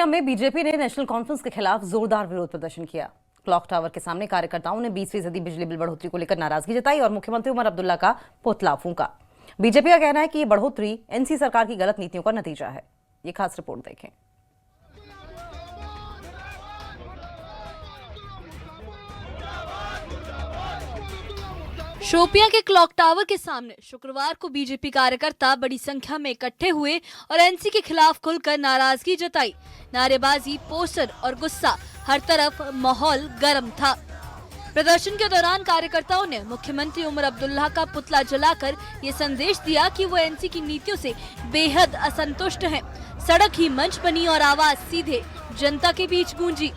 शोपियां में बीजेपी ने national conference के खिलाफ जोरदार विरोध प्रदर्शन किया। क्लॉक टावर के सामने कार्यकर्ताओं ने 20% बिजली बिल बढ़ोतरी को लेकर नाराजगी जताई और मुख्यमंत्री उमर अब्दुल्ला का पुतला फूंका। बीजेपी का कहना है कि ये बढ़ोतरी एनसी सरकार की गलत नीतियों का नतीजा है। ये खास रिपोर्ट देखें। शोपियां के क्लॉक टावर के सामने शुक्रवार को बीजेपी कार्यकर्ता बड़ी संख्या में इकट्ठे हुए और एनसी के खिलाफ खुलकर नाराजगी जताई। नारेबाजी, पोस्टर और गुस्सा, हर तरफ माहौल गर्म था। प्रदर्शन के दौरान कार्यकर्ताओं ने मुख्यमंत्री उमर अब्दुल्ला का पुतला जलाकर ये संदेश दिया कि वो एनसी की नीतियों से बेहद असंतुष्ट हैं। सड़क ही मंच बनी और आवाज सीधे जनता के बीच गूंजी।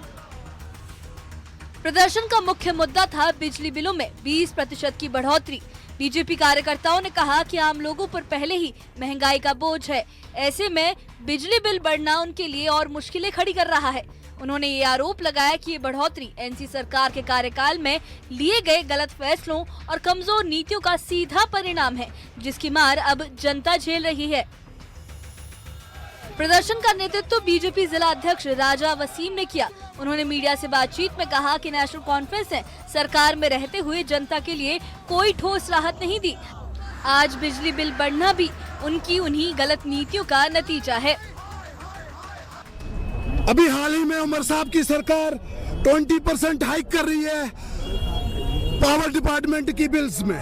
प्रदर्शन का मुख्य मुद्दा था बिजली बिलों में 20% की बढ़ोतरी। बीजेपी कार्यकर्ताओं ने कहा कि आम लोगों पर पहले ही महंगाई का बोझ है, ऐसे में बिजली बिल बढ़ना उनके लिए और मुश्किलें खड़ी कर रहा है। उन्होंने ये आरोप लगाया कि ये बढ़ोतरी एनसी सरकार के कार्यकाल में लिए गए गलत फैसलों और कमजोर नीतियों का सीधा परिणाम है, जिसकी मार अब जनता झेल रही है। प्रदर्शन का नेतृत्व बीजेपी जिला अध्यक्ष राजा वसीम ने किया। उन्होंने मीडिया से बातचीत में कहा कि नेशनल कॉन्फ्रेंस ने सरकार में रहते हुए जनता के लिए कोई ठोस राहत नहीं दी। आज बिजली बिल बढ़ना भी उनकी उन्हीं गलत नीतियों का नतीजा है। अभी हाल ही में उमर साहब की सरकार 20% हाइक कर रही है पावर डिपार्टमेंट की बिल्स में।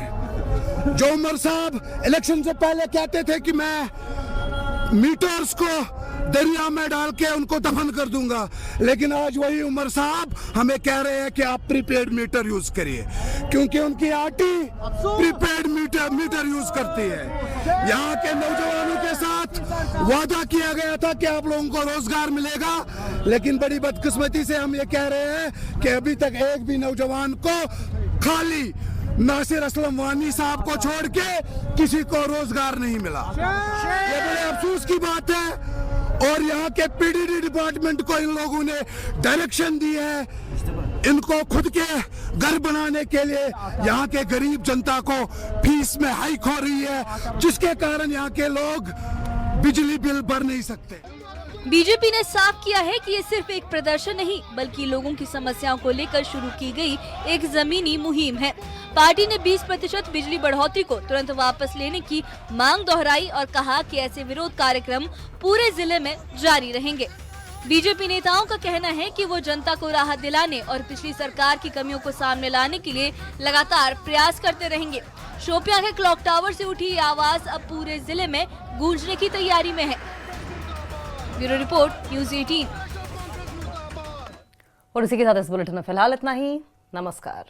जो उमर साहब इलेक्शन से पहले कहते थे कि मैं मीटर्स को दरिया में डाल के उनको दफन कर दूंगा, लेकिन आज वही उमर साहब हमें कह रहे हैं कि आप प्रीपेड मीटर यूज करिए, क्योंकि उनकी आरटी प्रीपेड मीटर यूज करती है। यहाँ के नौजवानों के साथ वादा किया गया था कि आप लोगों को रोजगार मिलेगा, लेकिन बड़ी बदकिस्मती से हम ये कह रहे हैं कि अभी तक एक भी नौजवान को खाली नासिर असलम वानी साहब को छोड़ के किसी को रोजगार नहीं मिला। ये बड़े अफसोस की बात है। और यहाँ के पीडीडी डिपार्टमेंट को इन लोगों ने डायरेक्शन दी है इनको खुद के घर बनाने के लिए। यहाँ के गरीब जनता को फीस में हाइक हो रही है, जिसके कारण यहाँ के लोग बिजली बिल भर नहीं सकते। बीजेपी ने साफ किया है कि ये सिर्फ एक प्रदर्शन नहीं, बल्कि लोगों की समस्याओं को लेकर शुरू की गई एक जमीनी मुहिम है। पार्टी ने 20% बिजली बढ़ोतरी को तुरंत वापस लेने की मांग दोहराई और कहा कि ऐसे विरोध कार्यक्रम पूरे जिले में जारी रहेंगे। बीजेपी नेताओं का कहना है कि वो जनता को राहत दिलाने और पिछली सरकार की कमियों को सामने लाने के लिए लगातार प्रयास करते रहेंगे। शोपियां के क्लॉक टावर से उठी ये आवाज अब पूरे जिले में गूंजने की तैयारी में है। Bureau report, news 18। और इसी के साथ इस बुलेटिन में फिलहाल इतना ही। नमस्कार।